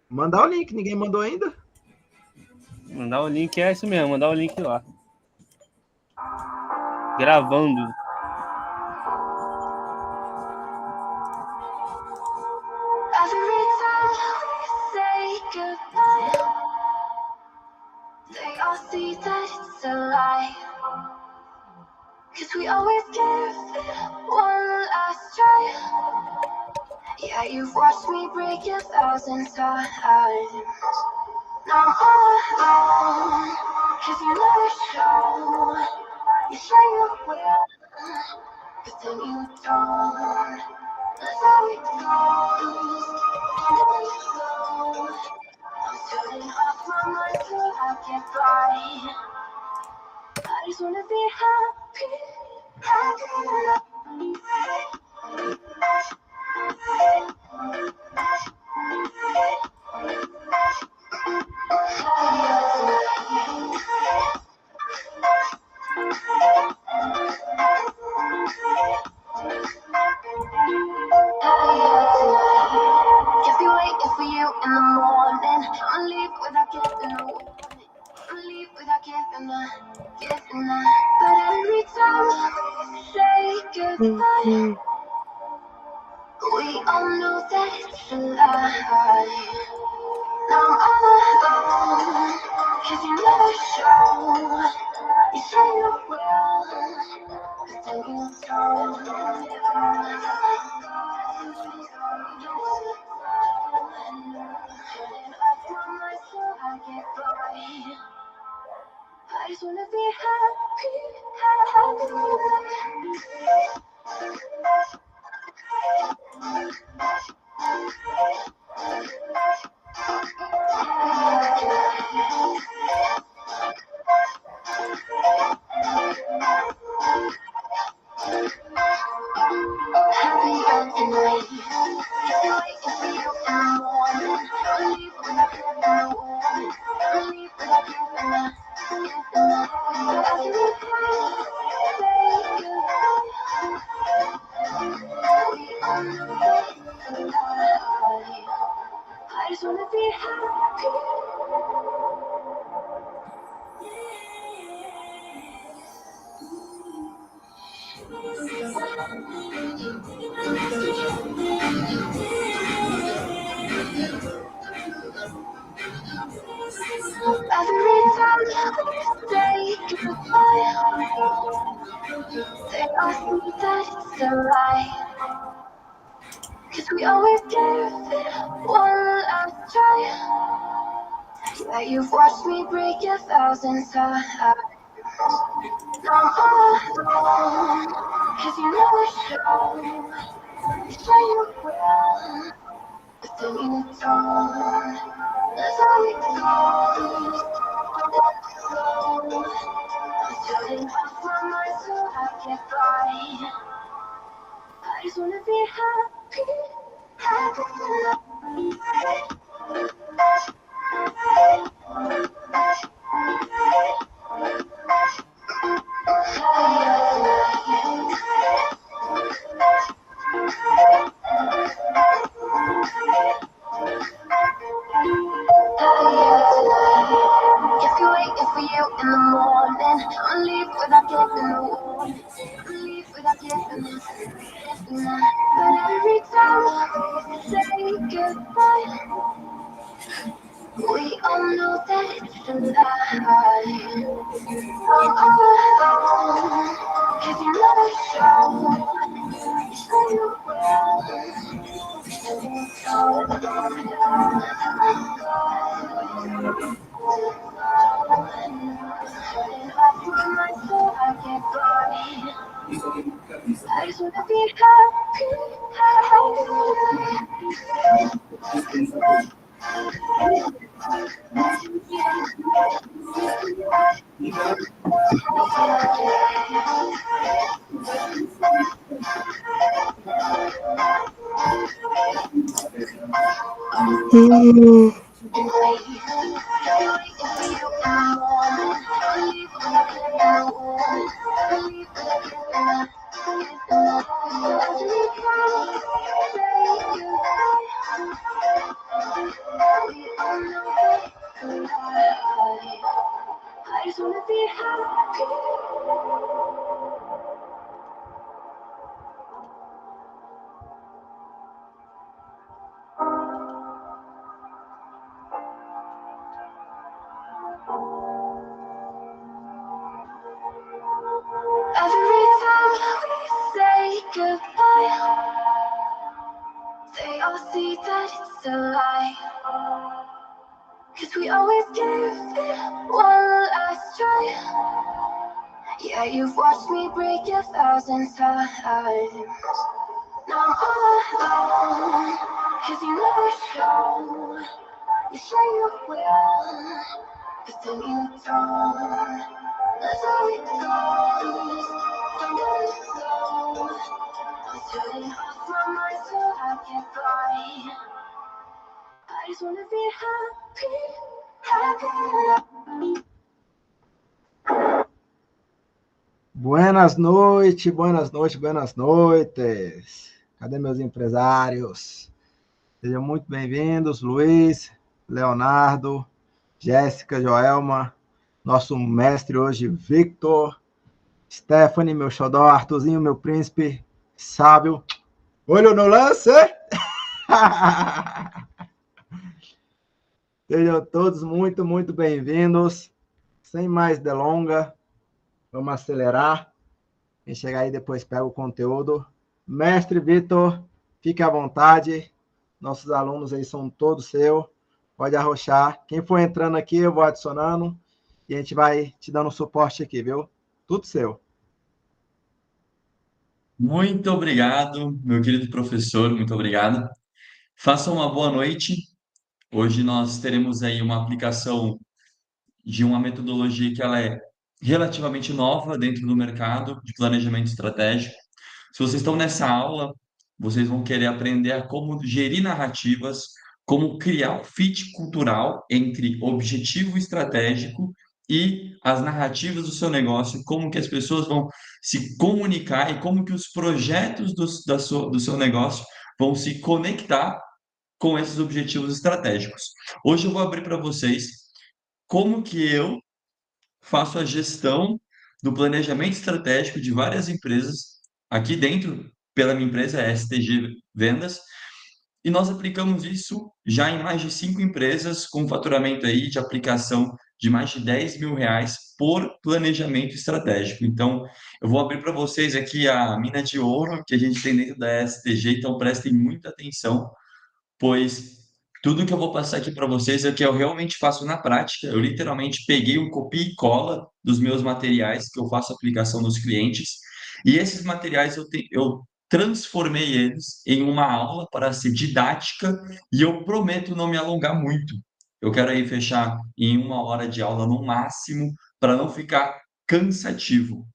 Mandar o link, ninguém mandou ainda? Mandar o link, é isso mesmo, mandar o link lá. Gravando. Every time we say goodbye, they all see that it's a lie. 'Cause we always give it one last try. Yeah, you've watched me break 1,000 times. Now I'm all alone, 'cause you never show. You say you will, but then you don't. That's how it goes. Never slow. I'm turning off my mind so I get by. I just wanna be happy, happy. If you waiting for you in the morning, I'ma leave without giving a warning. I'ma leave without giving a. But every time we say goodbye, we all know that it's a lie. Now I'm all alone, 'cause you never show. You say you will, but then you don't. I just wanna be happy, happier tonight. If you're waiting for you in the morning, I'll leave without giving a warning. I'll leave without giving a. Every time we say goodbye, we all know that it's a lie. I just wanna be happy. Every time we say goodbye, they ask me that it's a lie. 'Cause we always give it one last try. Yeah, you've watched me break 1,000 times. Now I'm all alone, 'cause you never show. You say you will, but then you don't. That's how it goes. I'm turning off my mind so I get by. I just wanna be happy, happy. If you're waiting for you in the morning, I'll leave without giving a warning. I'll leave without giving a. But every time we say goodbye, we all know that it's a lie. I'm all alone, 'cause you never show. You say you will, and you don't. Turning off my mind so I get by. I just wanna be happy, know it's a lie. I just wanna be happy. Every time we say goodbye, they all see that it's a lie. 'Cause we always give it one last try. Yeah, you've watched me break 1,000 times. Now I'm all alone, 'cause you never show. You say you will, but then you don't. That's how it goes. Don't get it slow. I'm turning off my mind so I can fly. I just wanna be happy, happy. Buenas noites, buenas noites, buenas noites. Cadê meus empresários? Sejam muito bem-vindos, Luiz, Leonardo, Jéssica, Joelma, nosso mestre hoje, Victor, Stephanie, meu xodó, Arthurzinho, meu príncipe, sábio. Olho no lance! Sejam todos muito, muito bem-vindos. Sem mais delonga, vamos acelerar. Quem chegar aí depois pega o conteúdo. Mestre Vitor, fique à vontade. Nossos alunos aí são todos seus. Pode arrochar. Quem for entrando aqui, eu vou adicionando. E a gente vai te dando suporte aqui, viu? Tudo seu. Muito obrigado, meu querido professor, muito obrigado. Faça uma boa noite. Hoje nós teremos aí uma aplicação de uma metodologia que ela é relativamente nova dentro do mercado de planejamento estratégico. Se vocês estão nessa aula, vocês vão querer aprender a como gerir narrativas, como criar um fit cultural entre objetivo estratégico e as narrativas do seu negócio, como que as pessoas vão se comunicar e como que os projetos do seu negócio vão se conectar com esses objetivos estratégicos. Hoje eu vou abrir para vocês como que eu faço a gestão do planejamento estratégico de várias empresas aqui dentro, pela minha empresa STG Vendas, e nós aplicamos isso já em mais de 5 empresas, com faturamento aí de aplicação de mais de 10 mil reais por planejamento estratégico. Então, eu vou abrir para vocês aqui a mina de ouro que a gente tem dentro da STG, então prestem muita atenção, pois tudo que eu vou passar aqui para vocês é o que eu realmente faço na prática. Eu literalmente peguei um copia e cola dos meus materiais que eu faço aplicação nos clientes, e esses materiais eu transformei eles em uma aula para ser didática, e eu prometo não me alongar muito. Eu quero aí fechar em 1 hora de aula no máximo, para não ficar cansativo.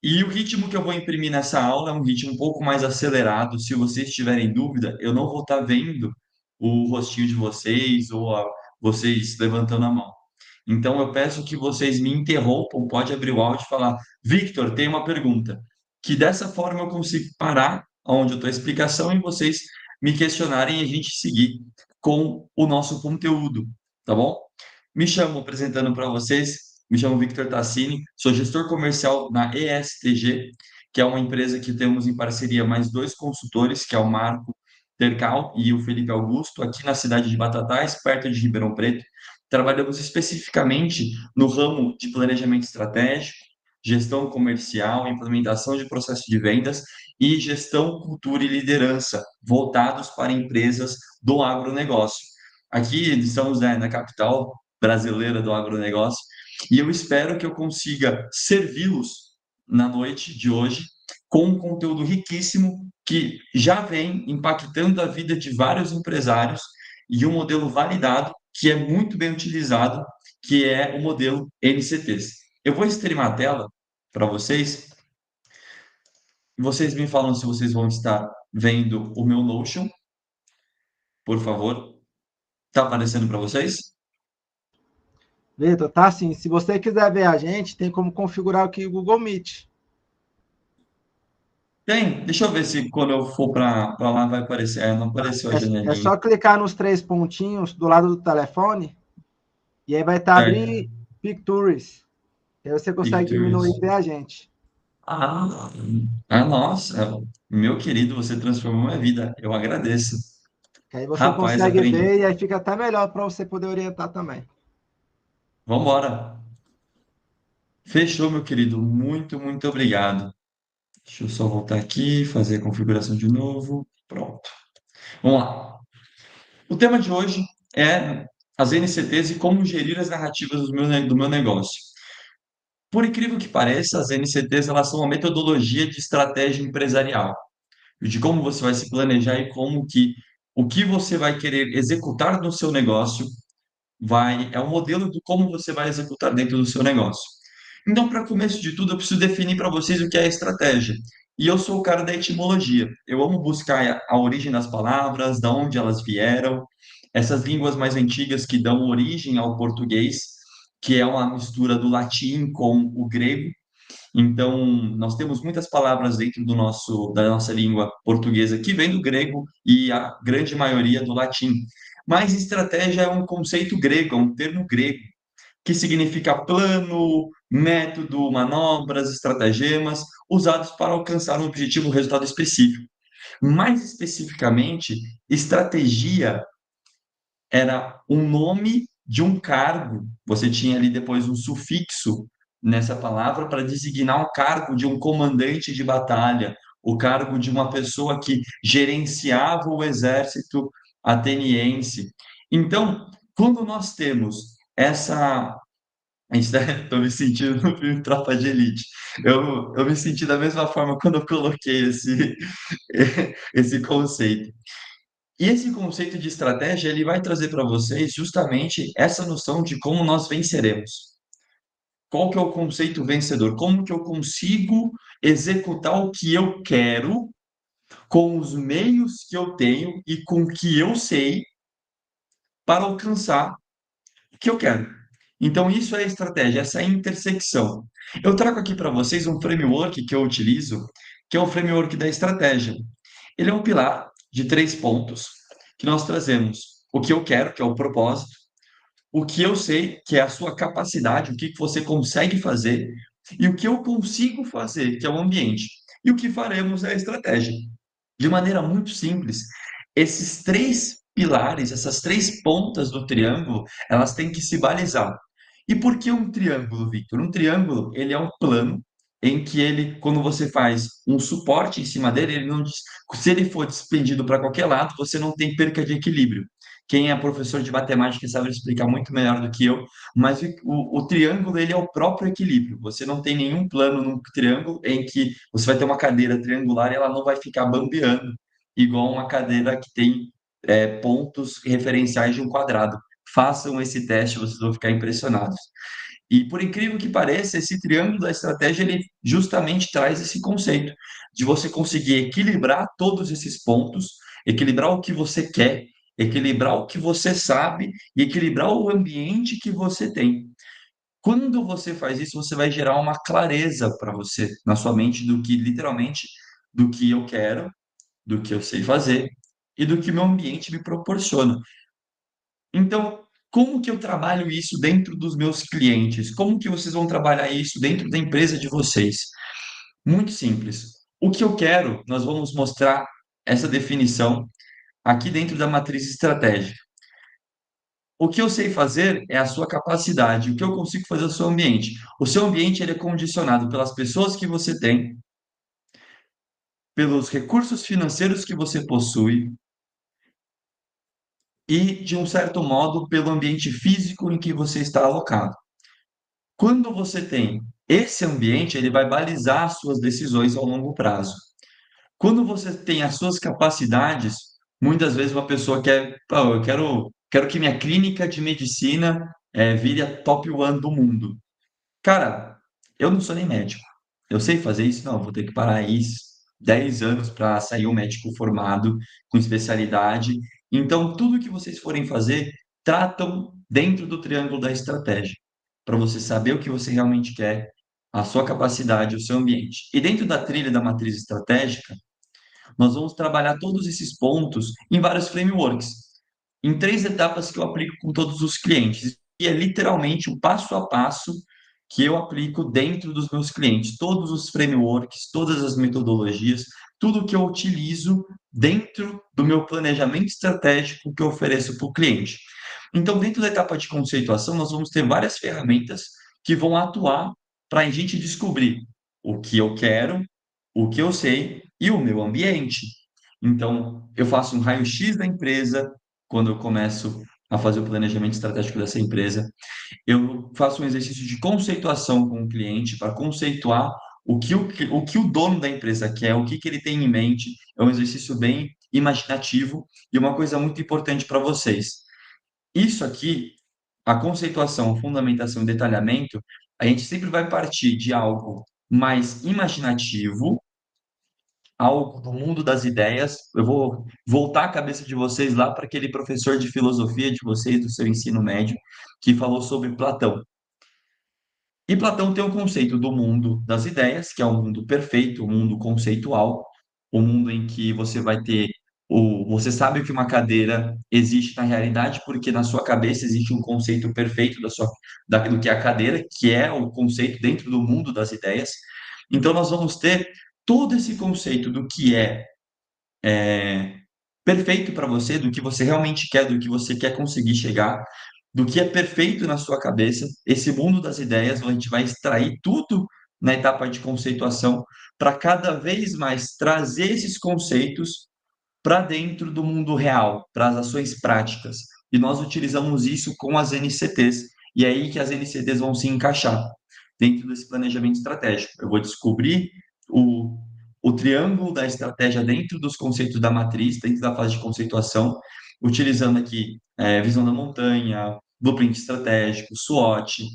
E o ritmo que eu vou imprimir nessa aula é um ritmo um pouco mais acelerado. Se vocês tiverem dúvida, eu não vou estar vendo o rostinho de vocês ou vocês levantando a mão. Então, eu peço que vocês me interrompam, pode abrir o áudio e falar: Victor, tem uma pergunta. Que dessa forma eu consigo parar onde eu estou a explicação e vocês me questionarem e a gente seguir com o nosso conteúdo, tá bom? Me chamo, apresentando para vocês, me chamo Victor Tassini, sou gestor comercial na ESTG, que é uma empresa que temos em parceria mais 2 consultores, que é o Marco Tercal e o Felipe Augusto, aqui na cidade de Batatais, perto de Ribeirão Preto. Trabalhamos especificamente no ramo de planejamento estratégico, gestão comercial, implementação de processo de vendas e gestão, cultura e liderança, voltados para empresas do agronegócio. Aqui estamos, né, na capital brasileira do agronegócio, e eu espero que eu consiga servi-los na noite de hoje com um conteúdo riquíssimo que já vem impactando a vida de vários empresários, e um modelo validado que é muito bem utilizado, que é o modelo NCTs. Eu vou streamar a tela para vocês. Vocês me falam se vocês vão estar vendo o meu Notion, por favor. Está aparecendo para vocês? Vitor, tá assim. Se você quiser ver a gente, tem como configurar aqui o Google Meet. Tem? Deixa eu ver se quando eu for para lá vai aparecer. É, não apareceu a É janelinha. só clicar nos três pontinhos do lado do telefone e aí vai estar Certo. abrir Pictures. Aí você consegue diminuir e Pictures. ver a gente. Ah, nossa, meu querido, você transformou minha vida. Eu agradeço. Que aí você Rapaz, consegue aprendi. ver e aí fica até melhor para você poder orientar também. Vambora. Fechou, meu querido. Muito, muito obrigado. Deixa eu só voltar aqui, fazer a configuração de novo. Pronto. Vamos lá. O tema de hoje é as NCTs e como gerir as narrativas do meu negócio. Por incrível que pareça, as NCTs elas são uma metodologia de estratégia empresarial, de como você vai se planejar e como que o que você vai querer executar no seu negócio é um modelo de como você vai executar dentro do seu negócio. Então, para começo de tudo, eu preciso definir para vocês o que é estratégia. E eu sou o cara da etimologia. Eu amo buscar a origem das palavras, da onde elas vieram, essas línguas mais antigas que dão origem ao português, que é uma mistura do latim com o grego. Então, nós temos muitas palavras dentro da nossa língua portuguesa que vem do grego e a grande maioria do latim. Mas estratégia é um conceito grego, é um termo grego, que significa plano, método, manobras, estratagemas, usados para alcançar um objetivo ou resultado específico. Mais especificamente, estratégia era um nome de um cargo. Você tinha ali depois um sufixo nessa palavra para designar um cargo de um comandante de batalha, o cargo de uma pessoa que gerenciava o exército ateniense. Então, quando nós temos essa. Estou me sentindo no filme Tropa de Elite. Eu me senti da mesma forma quando eu coloquei esse conceito. E esse conceito de estratégia, ele vai trazer para vocês justamente essa noção de como nós venceremos. Qual que é o conceito vencedor? Como que eu consigo executar o que eu quero com os meios que eu tenho e com o que eu sei para alcançar o que eu quero. Então, isso é estratégia, essa intersecção. Eu trago aqui para vocês um framework que eu utilizo, que é o framework da estratégia. Ele é um pilar de 3 pontos que nós trazemos o que eu quero, que é o propósito, o que eu sei, que é a sua capacidade, o que você consegue fazer, e o que eu consigo fazer, que é o ambiente. E o que faremos é a estratégia. De maneira muito simples, esses 3 pilares, essas 3 pontas do triângulo, elas têm que se balizar. E por que um triângulo, Victor? Um triângulo, ele é um plano em que ele, quando você faz um suporte em cima dele, ele não, se ele for despendido para qualquer lado, você não tem perca de equilíbrio. Quem é professor de matemática sabe explicar muito melhor do que eu, mas o triângulo ele é o próprio equilíbrio. Você não tem nenhum plano num triângulo em que você vai ter uma cadeira triangular e ela não vai ficar bambeando, igual uma cadeira que tem pontos referenciais de um quadrado. Façam esse teste, vocês vão ficar impressionados. E por incrível que pareça, esse triângulo da estratégia ele justamente traz esse conceito de você conseguir equilibrar todos esses pontos, equilibrar o que você quer, equilibrar o que você sabe e equilibrar o ambiente que você tem. Quando você faz isso, você vai gerar uma clareza para você na sua mente do que literalmente do que eu quero, do que eu sei fazer e do que meu ambiente me proporciona. Então, como que eu trabalho isso dentro dos meus clientes? Como que vocês vão trabalhar isso dentro da empresa de vocês? Muito simples. O que eu quero, nós vamos mostrar essa definição aqui dentro da matriz estratégica. O que eu sei fazer é a sua capacidade, o que eu consigo fazer é o seu ambiente. O seu ambiente ele é condicionado pelas pessoas que você tem, pelos recursos financeiros que você possui e, de um certo modo, pelo ambiente físico em que você está alocado. Quando você tem esse ambiente, ele vai balizar as suas decisões ao longo prazo. Quando você tem as suas capacidades, muitas vezes uma pessoa quer, pô, quero que minha clínica de medicina vire a top one do mundo. Cara, eu não sou nem médico. Eu sei fazer isso? Não, vou ter que parar aí 10 anos para sair um médico formado, com especialidade. Então, tudo que vocês forem fazer, tratam dentro do triângulo da estratégia, para você saber o que você realmente quer, a sua capacidade, o seu ambiente. E dentro da trilha da matriz estratégica, nós vamos trabalhar todos esses pontos em vários frameworks, em 3 etapas que eu aplico com todos os clientes. E é literalmente o passo a passo que eu aplico dentro dos meus clientes. Todos os frameworks, todas as metodologias, tudo que eu utilizo dentro do meu planejamento estratégico que eu ofereço para o cliente. Então, dentro da etapa de conceituação, nós vamos ter várias ferramentas que vão atuar para a gente descobrir o que eu quero, o que eu sei e o meu ambiente. Então, eu faço um raio-x da empresa quando eu começo a fazer o planejamento estratégico dessa empresa. Eu faço um exercício de conceituação com o cliente para conceituar o que o dono da empresa quer, o que ele tem em mente. É um exercício bem imaginativo e uma coisa muito importante para vocês. Isso aqui, a conceituação, a fundamentação e detalhamento, a gente sempre vai partir de algo mais imaginativo, algo do mundo das ideias. Eu vou voltar a cabeça de vocês lá para aquele professor de filosofia de vocês, do seu ensino médio, que falou sobre Platão. E Platão tem o conceito do mundo das ideias, que é um mundo perfeito, um mundo conceitual, um mundo em que você vai ter você sabe que uma cadeira existe na realidade porque na sua cabeça existe um conceito perfeito do que é a cadeira, que é o conceito dentro do mundo das ideias. Então nós vamos ter todo esse conceito do que é perfeito para você, do que você realmente quer, do que você quer conseguir chegar, do que é perfeito na sua cabeça, esse mundo das ideias, onde a gente vai extrair tudo na etapa de conceituação para cada vez mais trazer esses conceitos para dentro do mundo real, para as ações práticas. E nós utilizamos isso com as NCTs, e é aí que as NCTs vão se encaixar dentro desse planejamento estratégico. Eu vou descobrir o triângulo da estratégia dentro dos conceitos da matriz, dentro da fase de conceituação, utilizando aqui visão da montanha, blueprint estratégico, SWOT,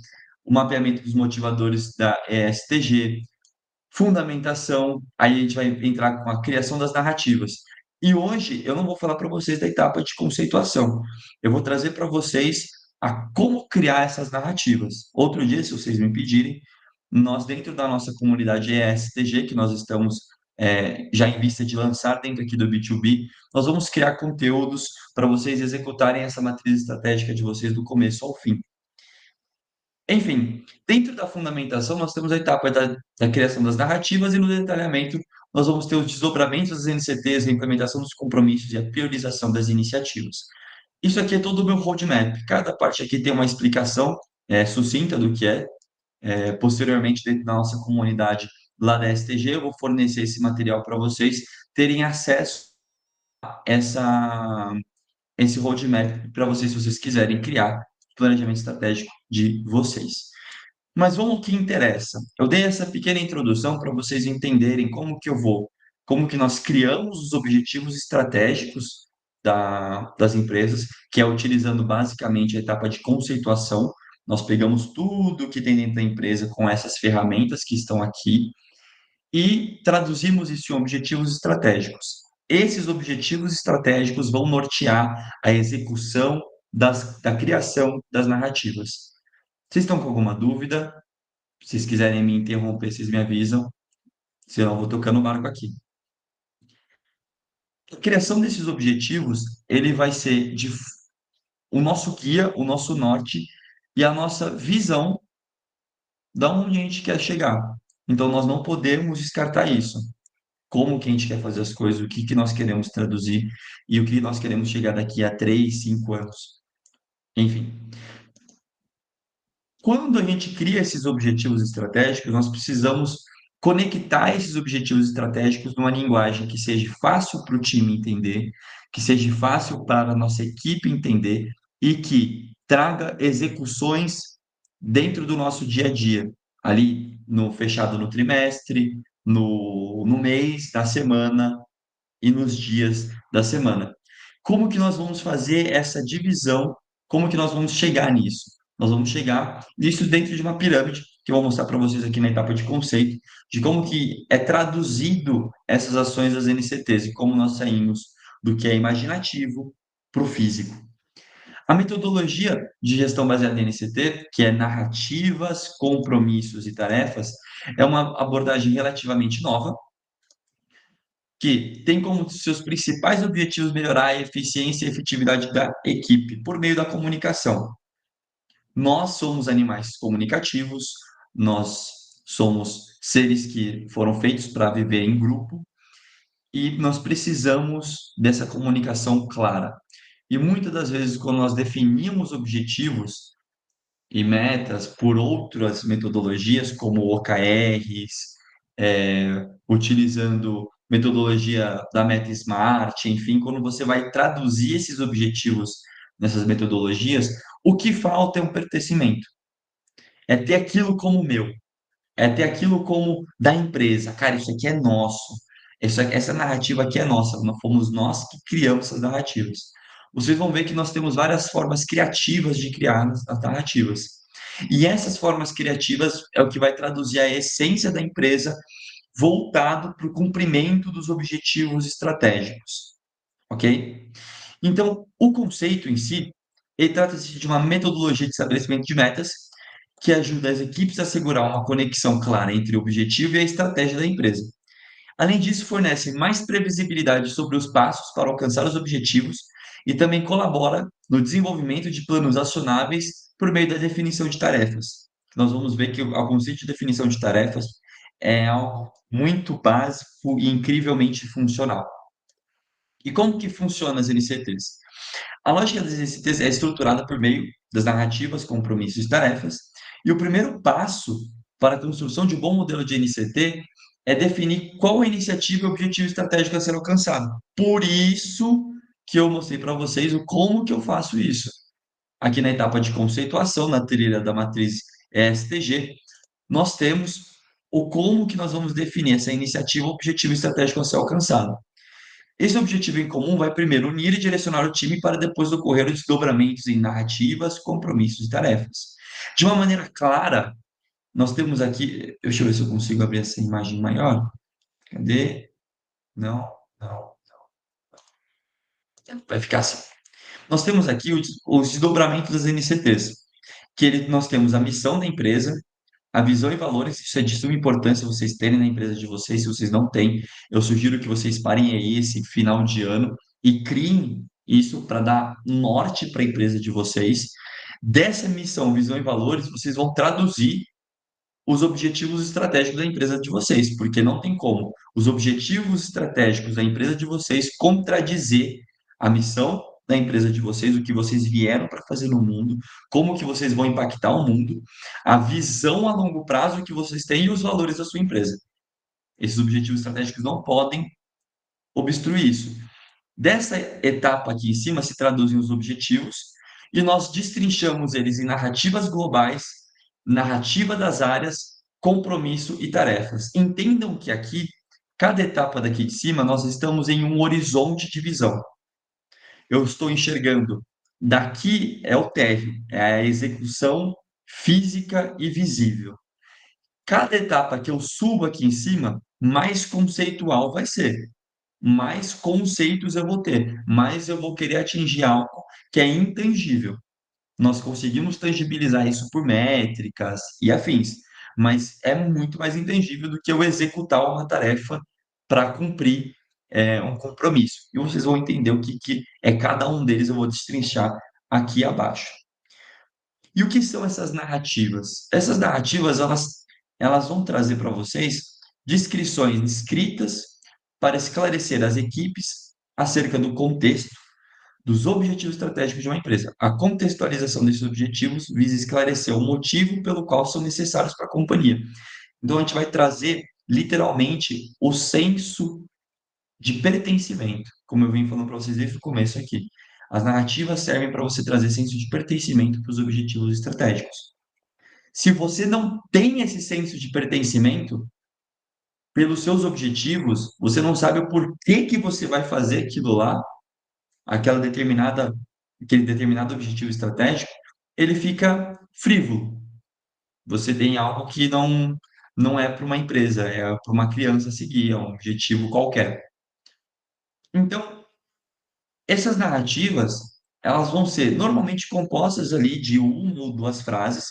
o mapeamento dos motivadores da ESTG, fundamentação, aí a gente vai entrar com a criação das narrativas. E hoje eu não vou falar para vocês da etapa de conceituação, eu vou trazer para vocês a como criar essas narrativas. Outro dia, se vocês me pedirem, nós dentro da nossa comunidade ESTG, que nós estamos já em vista de lançar dentro aqui do B2B, nós vamos criar conteúdos para vocês executarem essa matriz estratégica de vocês do começo ao fim. Enfim, dentro da fundamentação, nós temos a etapa da criação das narrativas e no detalhamento nós vamos ter os desdobramentos das NCTs, a implementação dos compromissos e a priorização das iniciativas. Isso aqui é todo o meu roadmap. Cada parte aqui tem uma explicação sucinta do que é. Posteriormente, dentro da nossa comunidade lá da STG, eu vou fornecer esse material para vocês terem acesso a esse roadmap para vocês, se vocês quiserem criar o planejamento estratégico de vocês. Mas vamos ao que interessa. Eu dei essa pequena introdução para vocês entenderem como que nós criamos os objetivos estratégicos das empresas, que é utilizando basicamente a etapa de conceituação. Nós pegamos tudo que tem dentro da empresa com essas ferramentas que estão aqui e traduzimos isso em objetivos estratégicos. Esses objetivos estratégicos vão nortear a execução da criação das narrativas. Vocês estão com alguma dúvida? Se vocês quiserem me interromper, vocês me avisam, senão eu vou tocando o barco aqui. A criação desses objetivos, ele vai ser o nosso guia, o nosso norte e a nossa visão da onde a gente quer chegar. Então, nós não podemos descartar isso. Como que a gente quer fazer as coisas, o que que nós queremos traduzir e o que nós queremos chegar daqui a 3, 5 anos. Enfim. Quando a gente cria esses objetivos estratégicos, nós precisamos conectar esses objetivos estratégicos numa linguagem que seja fácil para o time entender, que seja fácil para a nossa equipe entender e que traga execuções dentro do nosso dia a dia, ali no fechado no trimestre, no mês, da semana e nos dias da semana. Como que nós vamos fazer essa divisão? Como que nós vamos chegar nisso? Nós vamos chegar nisso dentro de uma pirâmide, que eu vou mostrar para vocês aqui na etapa de conceito, de como que é traduzido essas ações das NCTs e como nós saímos do que é imaginativo para o físico. A metodologia de gestão baseada em NCT, que é narrativas, compromissos e tarefas, É uma abordagem relativamente nova, que tem como seus principais objetivos melhorar a eficiência e efetividade da equipe por meio da comunicação. Nós somos animais comunicativos, nós somos seres que foram feitos para viver em grupo e nós precisamos dessa comunicação clara. E muitas das vezes, quando nós definimos objetivos e metas por outras metodologias, como OKRs, utilizando metodologia da Meta Smart, enfim, quando você vai traduzir esses objetivos nessas metodologias, o que falta é um pertencimento. É ter aquilo como meu, é ter aquilo como da empresa. Cara, isso aqui é nosso. Essa narrativa aqui é nossa. Não fomos nós que criamos essas narrativas. Vocês vão ver que nós temos várias formas criativas de criar as narrativas. E essas formas criativas é o que vai traduzir a essência da empresa voltado para o cumprimento dos objetivos estratégicos. Ok? Então, o conceito em si, ele trata-se de uma metodologia de estabelecimento de metas que ajuda as equipes a assegurar uma conexão clara entre o objetivo e a estratégia da empresa. Além disso, fornece mais previsibilidade sobre os passos para alcançar os objetivos e também colabora no desenvolvimento de planos acionáveis por meio da definição de tarefas. Nós vamos ver que o conceito de definição de tarefas é algo muito básico e incrivelmente funcional. E como que funcionam as NCTs? A lógica das NCTs é estruturada por meio das narrativas, compromissos e tarefas, e o primeiro passo para a construção de um bom modelo de NCT é definir qual a iniciativa e objetivo estratégico a ser alcançado. Por isso que eu mostrei para vocês o como que eu faço isso. Aqui na etapa de conceituação, na trilha da matriz ESTG, nós temos o como que nós vamos definir essa iniciativa ou objetivo estratégico a ser alcançado. Esse objetivo em comum vai primeiro unir e direcionar o time para depois ocorrer os desdobramentos em narrativas, compromissos e tarefas. De uma maneira clara, nós temos aqui, deixa eu ver se eu consigo abrir essa imagem maior. Cadê? Não, não. Vai ficar assim. Nós temos aqui os desdobramentos das NCTs, nós temos a missão da empresa, a visão e valores, isso é de suma importância vocês terem na empresa de vocês. Se vocês não têm, eu sugiro que vocês parem aí esse final de ano e criem isso para dar norte para a empresa de vocês. Dessa missão, visão e valores, vocês vão traduzir os objetivos estratégicos da empresa de vocês, porque não tem como os objetivos estratégicos da empresa de vocês contradizer a missão da empresa de vocês, o que vocês vieram para fazer no mundo, como que vocês vão impactar o mundo, a visão a longo prazo que vocês têm e os valores da sua empresa. Esses objetivos estratégicos não podem obstruir isso. Dessa etapa aqui em cima se traduzem os objetivos e nós destrinchamos eles em narrativas globais, narrativa das áreas, compromisso e tarefas. Entendam que aqui, cada etapa daqui de cima, nós estamos em um horizonte de visão. Eu estou enxergando, daqui é o térreo, é a execução física e visível. Cada etapa que eu subo aqui em cima, mais conceitual vai ser, mais conceitos eu vou ter, mais eu vou querer atingir algo que é intangível. Nós conseguimos tangibilizar isso por métricas e afins, mas é muito mais intangível do que eu executar uma tarefa para cumprir um compromisso. E vocês vão entender o que é cada um deles, eu vou destrinchar aqui abaixo. E o que são essas narrativas? Essas narrativas, elas vão trazer para vocês descrições escritas para esclarecer as equipes acerca do contexto, dos objetivos estratégicos de uma empresa. A contextualização desses objetivos visa esclarecer o motivo pelo qual são necessários para a companhia. Então, a gente vai trazer, literalmente, o senso de pertencimento, como eu vim falando para vocês desde o começo aqui. As narrativas servem para você trazer senso de pertencimento para os objetivos estratégicos. Se você não tem esse senso de pertencimento pelos seus objetivos, você não sabe o porquê que você vai fazer aquilo lá, aquele determinado objetivo estratégico, ele fica frívolo. Você tem algo que não é para uma empresa, é para uma criança seguir, é um objetivo qualquer. Então, essas narrativas, elas vão ser normalmente compostas ali de uma ou duas frases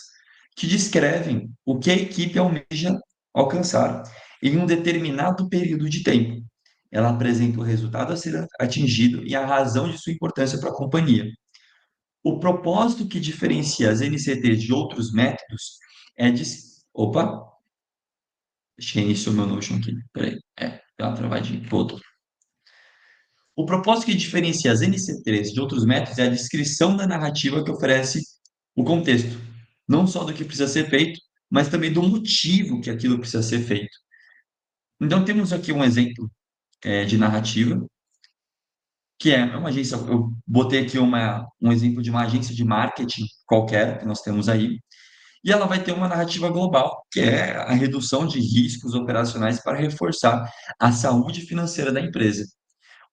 que descrevem o que a equipe almeja alcançar em um determinado período de tempo. Ela apresenta o resultado a ser atingido e a razão de sua importância para a companhia. O propósito que diferencia as NCTs de outros métodos é de... Opa, deixa eu iniciar o meu Notion aqui. Peraí, deu uma travadinha. Voltou. O propósito que diferencia as NCTs de outros métodos é a descrição da narrativa que oferece o contexto, não só do que precisa ser feito, mas também do motivo que aquilo precisa ser feito. Então, temos aqui um exemplo de narrativa, que é uma agência. Eu botei aqui um exemplo de uma agência de marketing qualquer que nós temos aí, e ela vai ter uma narrativa global, que é a redução de riscos operacionais para reforçar a saúde financeira da empresa.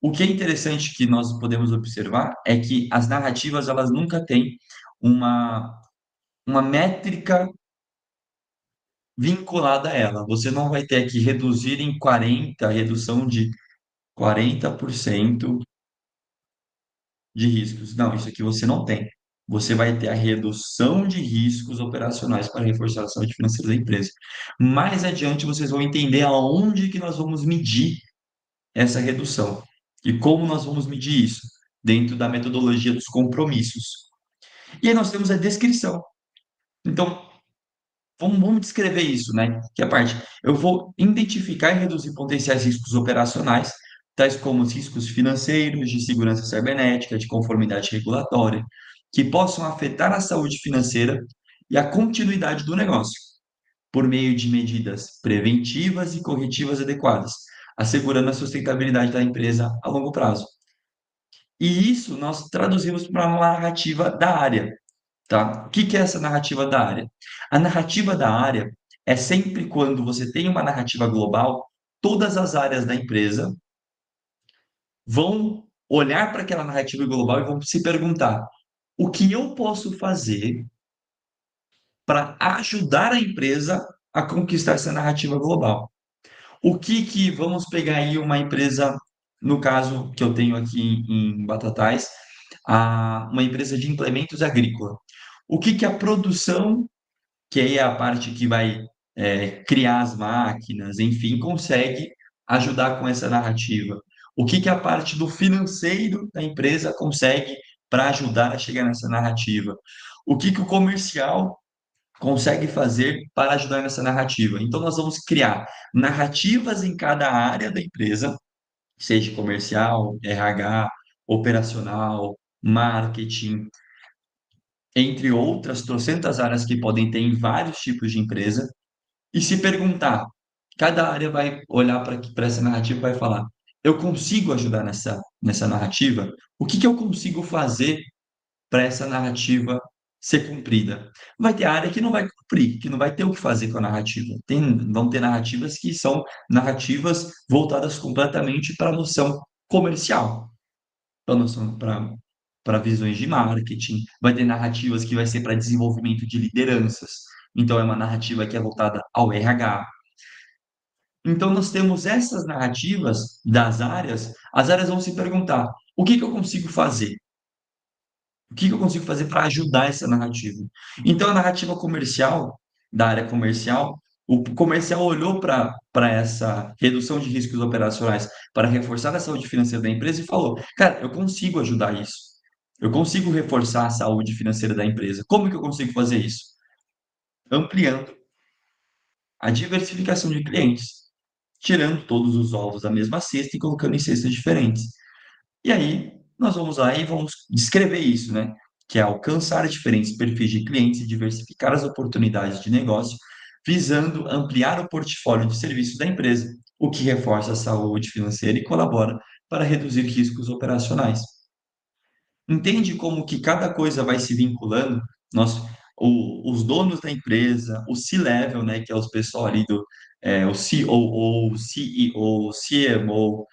O que é interessante que nós podemos observar é que as narrativas elas nunca têm uma métrica vinculada a ela. Você não vai ter aqui reduzir em 40, redução de 40% de riscos. Não, isso aqui você não tem. Você vai ter a redução de riscos operacionais para reforçar a saúde financeira da empresa. Mais adiante vocês vão entender aonde que nós vamos medir essa redução e como nós vamos medir isso dentro da metodologia dos compromissos. E aí nós temos a descrição. Então, vamos descrever isso, né? Que é a parte. Eu vou identificar e reduzir potenciais riscos operacionais, tais como os riscos financeiros, de segurança cibernética, de conformidade regulatória, que possam afetar a saúde financeira e a continuidade do negócio, por meio de medidas preventivas e corretivas adequadas, assegurando a sustentabilidade da empresa a longo prazo. E isso nós traduzimos para uma narrativa da área, tá? O que que é essa narrativa da área? A narrativa da área é sempre quando você tem uma narrativa global, todas as áreas da empresa vão olhar para aquela narrativa global e vão se perguntar: o que eu posso fazer para ajudar a empresa a conquistar essa narrativa global? O que que vamos pegar aí uma empresa, no caso que eu tenho aqui em Batatais, uma empresa de implementos agrícola. O que que a produção, que aí é a parte que vai criar as máquinas, enfim, consegue ajudar com essa narrativa? O que que a parte do financeiro da empresa consegue para ajudar a chegar nessa narrativa? O que que o comercial consegue fazer para ajudar nessa narrativa? Então, nós vamos criar narrativas em cada área da empresa, seja comercial, RH, operacional, marketing, entre outras trocentas áreas que podem ter em vários tipos de empresa, e se perguntar, cada área vai olhar para essa narrativa e vai falar: eu consigo ajudar nessa narrativa? O que que eu consigo fazer para essa narrativa ser cumprida? Vai ter área que não vai cumprir, que não vai ter o que fazer com a narrativa. Vão ter narrativas que são narrativas voltadas completamente para a noção comercial, para visões de marketing. Vai ter narrativas que vai ser para desenvolvimento de lideranças. Então, é uma narrativa que é voltada ao RH. Então, nós temos essas narrativas das áreas, as áreas vão se perguntar: o que que eu consigo fazer? O que que eu consigo fazer para ajudar essa narrativa? Então, a narrativa comercial, da área comercial, o comercial olhou para essa redução de riscos operacionais para reforçar a saúde financeira da empresa e falou: cara, eu consigo ajudar isso. Eu consigo reforçar a saúde financeira da empresa. Como que eu consigo fazer isso? Ampliando a diversificação de clientes, tirando todos os ovos da mesma cesta e colocando em cestas diferentes. E aí, nós vamos lá e vamos descrever isso, né? Que é alcançar diferentes perfis de clientes e diversificar as oportunidades de negócio, visando ampliar o portfólio de serviços da empresa, o que reforça a saúde financeira e colabora para reduzir riscos operacionais. Entende como que cada coisa vai se vinculando? Nós, os donos da empresa, o C-level, né, que é os pessoal ali o COO, CEO, CMO,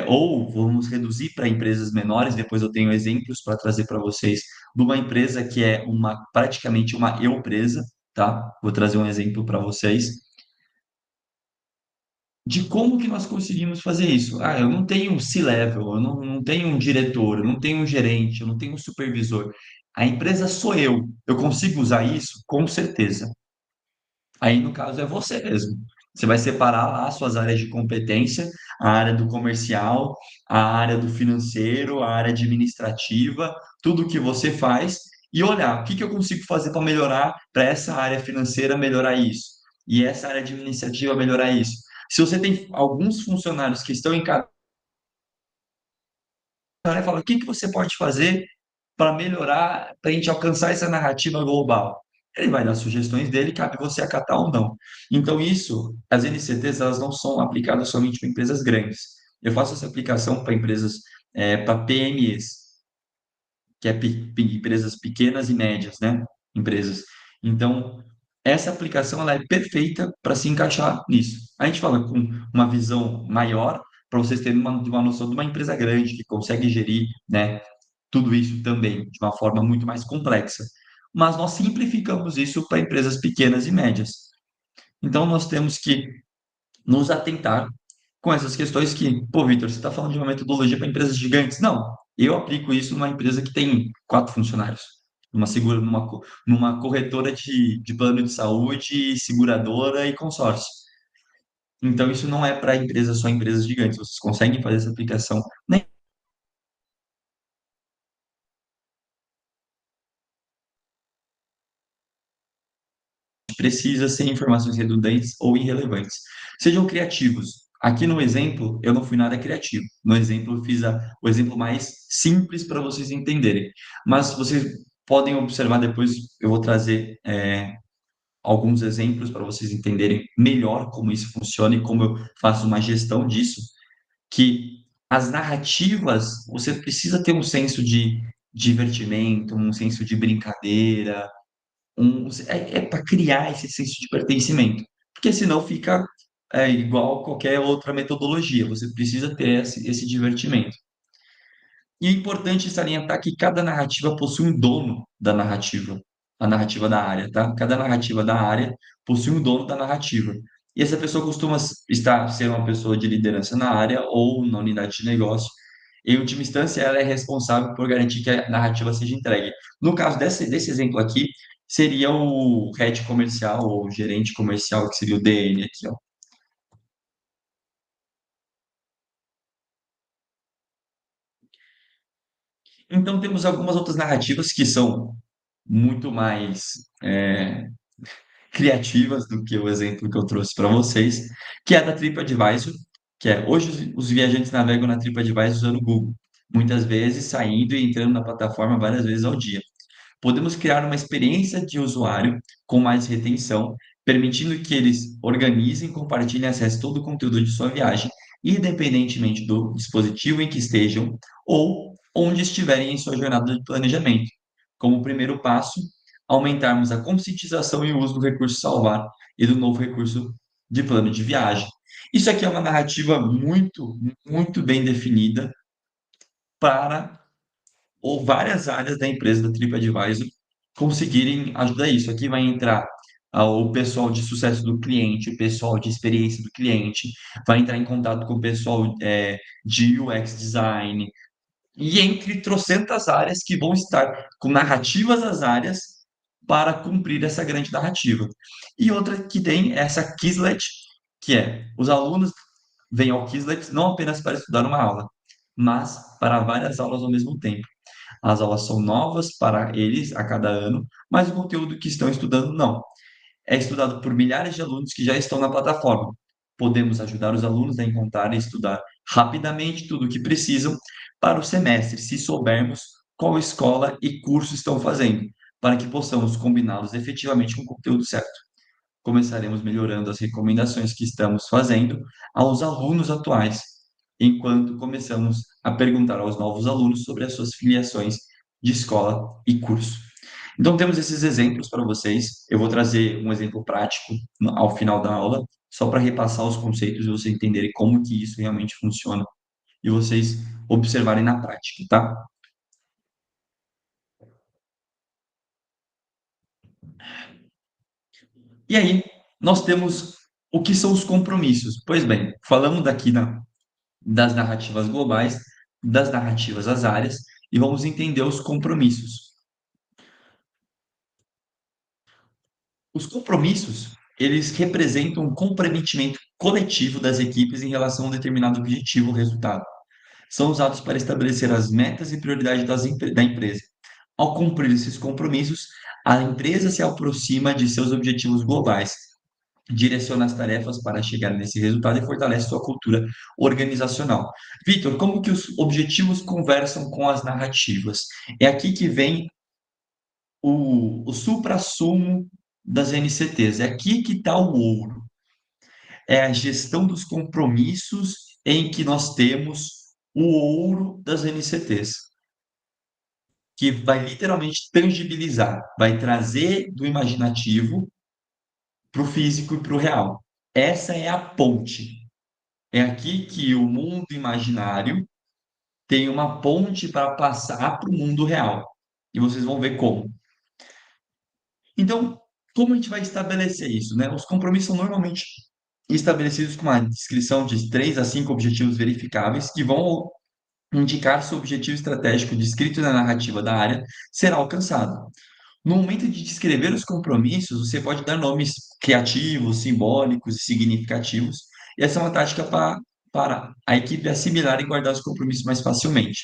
ou vamos reduzir para empresas menores. Depois eu tenho exemplos para trazer para vocês de uma empresa que é praticamente uma eu-presa, tá? Vou trazer um exemplo para vocês de como que nós conseguimos fazer isso. Eu não tenho um C-level, eu não tenho um diretor, eu não tenho um gerente, eu não tenho um supervisor. A empresa sou eu. Eu consigo usar isso? Com certeza. Aí, no caso, é você mesmo. Você vai separar lá as suas áreas de competência, a área do comercial, a área do financeiro, a área administrativa, tudo que você faz, e olhar o que que eu consigo fazer para melhorar, para essa área financeira melhorar isso, e essa área administrativa melhorar isso. Se você tem alguns funcionários que estão em cada área, fala o que que você pode fazer para melhorar, para a gente alcançar essa narrativa global. Ele vai dar sugestões dele, cabe você acatar ou não. Então, isso, as NCTs, elas não são aplicadas somente para empresas grandes. Eu faço essa aplicação para empresas, para PMEs, que é empresas pequenas e médias, né? Empresas. Então, essa aplicação ela é perfeita para se encaixar nisso. A gente fala com uma visão maior, para vocês terem uma noção de uma empresa grande que consegue gerir, né, tudo isso também de uma forma muito mais complexa. Mas nós simplificamos isso para empresas pequenas e médias. Então, nós temos que nos atentar com essas questões que, pô, Vitor, você está falando de uma metodologia para empresas gigantes. Não, eu aplico isso numa empresa que tem 4 funcionários, numa corretora de plano de saúde, seguradora e consórcio. Então, isso não é para empresas, só empresas gigantes. Vocês conseguem fazer essa aplicação. Nem precisa ser informações redundantes ou irrelevantes. Sejam criativos. Aqui no exemplo, eu não fui nada criativo. No exemplo, eu fiz o exemplo mais simples para vocês entenderem. Mas vocês podem observar depois, eu vou trazer alguns exemplos para vocês entenderem melhor como isso funciona e como eu faço uma gestão disso, que as narrativas, você precisa ter um senso de divertimento, um senso de brincadeira, é para criar esse senso de pertencimento, porque senão fica igual qualquer outra metodologia, você precisa ter esse divertimento. E é importante salientar que cada narrativa possui um dono da narrativa, a narrativa da área, tá? Cada narrativa da área possui um dono da narrativa. E essa pessoa costuma ser uma pessoa de liderança na área ou na unidade de negócio. Em última instância, ela é responsável por garantir que a narrativa seja entregue. No caso desse exemplo aqui, seria o head comercial ou gerente comercial, que seria o DN aqui, ó. Então, temos algumas outras narrativas que são muito mais criativas do que o exemplo que eu trouxe para vocês, que é a da TripAdvisor, que é hoje os viajantes navegam na TripAdvisor usando o Google, muitas vezes saindo e entrando na plataforma várias vezes ao dia. Podemos criar uma experiência de usuário com mais retenção, permitindo que eles organizem e compartilhem acesso a todo o conteúdo de sua viagem, independentemente do dispositivo em que estejam ou onde estiverem em sua jornada de planejamento. Como primeiro passo, aumentarmos a conscientização e o uso do recurso salvar e do novo recurso de plano de viagem. Isso aqui é uma narrativa muito, muito bem definida para ou várias áreas da empresa da TripAdvisor conseguirem ajudar isso. Aqui vai entrar o pessoal de sucesso do cliente, o pessoal de experiência do cliente, vai entrar em contato com o pessoal de UX design, e entre trocentas áreas que vão estar com narrativas das áreas para cumprir essa grande narrativa. E outra que tem essa Quizlet, que é os alunos vêm ao Quizlet não apenas para estudar uma aula, mas para várias aulas ao mesmo tempo. As aulas são novas para eles a cada ano, mas o conteúdo que estão estudando não. É estudado por milhares de alunos que já estão na plataforma. Podemos ajudar os alunos a encontrar e estudar rapidamente tudo o que precisam para o semestre, se soubermos qual escola e curso estão fazendo, para que possamos combiná-los efetivamente com o conteúdo certo. Começaremos melhorando as recomendações que estamos fazendo aos alunos atuais, enquanto começamos a perguntar aos novos alunos sobre as suas filiações de escola e curso. Então, temos esses exemplos para vocês. Eu vou trazer um exemplo prático ao final da aula, só para repassar os conceitos e vocês entenderem como que isso realmente funciona e vocês observarem na prática, tá? E aí, nós temos o que são os compromissos. Pois bem, falamos daqui das narrativas globais, das narrativas às áreas, e vamos entender os compromissos. Os compromissos, eles representam um comprometimento coletivo das equipes em relação a um determinado objetivo ou resultado. São usados para estabelecer as metas e prioridades da empresa. Ao cumprir esses compromissos, a empresa se aproxima de seus objetivos globais, direciona as tarefas para chegar nesse resultado e fortalece sua cultura organizacional. Vitor, como que os objetivos conversam com as narrativas? É aqui que vem o suprassumo das NCTs. É aqui que está o ouro. É a gestão dos compromissos em que nós temos o ouro das NCTs, que vai literalmente tangibilizar, vai trazer do imaginativo para o físico e para o real. Essa é a ponte. É aqui que o mundo imaginário tem uma ponte para passar para o mundo real. E vocês vão ver como. Então, como a gente vai estabelecer isso, né? Os compromissos são normalmente estabelecidos com uma descrição de 3 a 5 objetivos verificáveis que vão indicar se o objetivo estratégico descrito na narrativa da área será alcançado. No momento de descrever os compromissos, você pode dar nomes criativos, simbólicos e significativos, e essa é uma tática para a equipe assimilar e guardar os compromissos mais facilmente.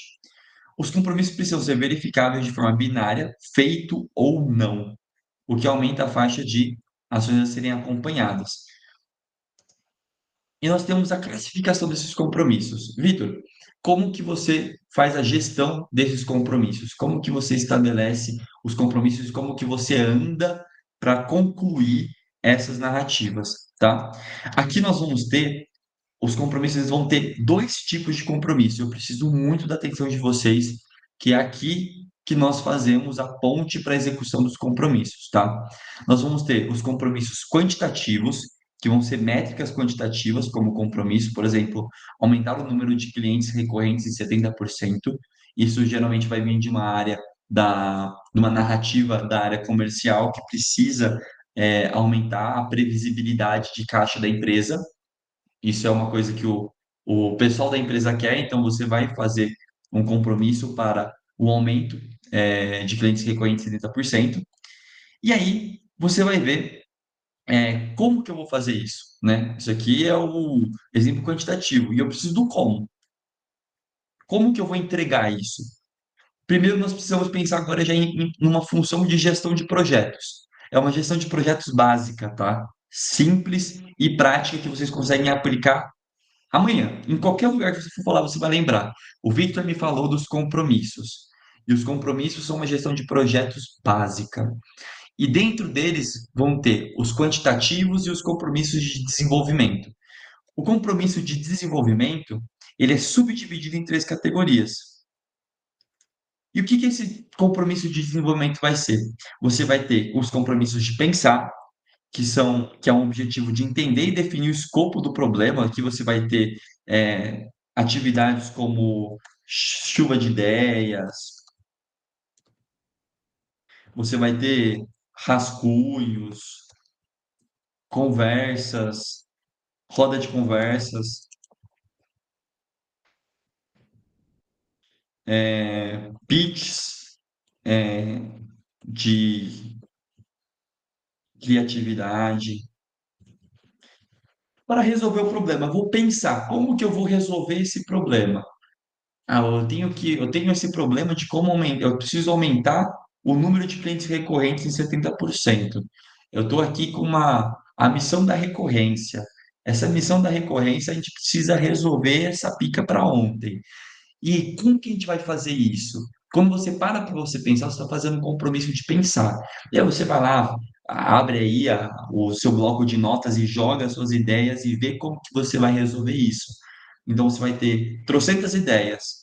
Os compromissos precisam ser verificáveis de forma binária, feito ou não, o que aumenta a faixa de ações a serem acompanhadas. E nós temos a classificação desses compromissos. Vitor, como que você faz a gestão desses compromissos? Como que você estabelece os compromissos? Como que você anda para concluir essas narrativas, tá? Aqui nós vamos ter os compromissos, eles vão ter 2 tipos de compromisso. Eu preciso muito da atenção de vocês, que é aqui que nós fazemos a ponte para a execução dos compromissos, tá? Nós vamos ter os compromissos quantitativos, que vão ser métricas quantitativas como compromisso, por exemplo, aumentar o número de clientes recorrentes em 70%. Isso geralmente vai vir de uma área de uma narrativa da área comercial que precisa aumentar a previsibilidade de caixa da empresa. Isso é uma coisa que o pessoal da empresa quer, então você vai fazer um compromisso para o aumento de clientes recorrentes em 70%. E aí você vai ver como que eu vou fazer isso, né? Isso aqui é o exemplo quantitativo, e eu preciso do como. Como que eu vou entregar isso? Primeiro, nós precisamos pensar agora já numa função de gestão de projetos. É uma gestão de projetos básica, tá? Simples e prática que vocês conseguem aplicar amanhã. Em qualquer lugar que você for falar, você vai lembrar. O Victor me falou dos compromissos. E os compromissos são uma gestão de projetos básica. E dentro deles vão ter os quantitativos e os compromissos de desenvolvimento. O compromisso de desenvolvimento, ele é subdividido em 3 categorias. E o que esse compromisso de desenvolvimento vai ser? Você vai ter os compromissos de pensar, que é um objetivo de entender e definir o escopo do problema. Aqui você vai ter atividades como chuva de ideias, você vai ter rascunhos, conversas, roda de conversas, pitches de criatividade. Para resolver o problema, eu vou pensar como que eu vou resolver esse problema. Eu tenho esse problema de como aumentar, eu preciso aumentar o número de clientes recorrentes em 70%. Eu estou aqui com a missão da recorrência. Essa missão da recorrência, a gente precisa resolver essa pica para ontem. E como que a gente vai fazer isso? Quando você para você pensar, você está fazendo um compromisso de pensar. E aí você vai lá, abre aí o seu bloco de notas e joga as suas ideias e vê como que você vai resolver isso. Então você vai ter trocentas ideias.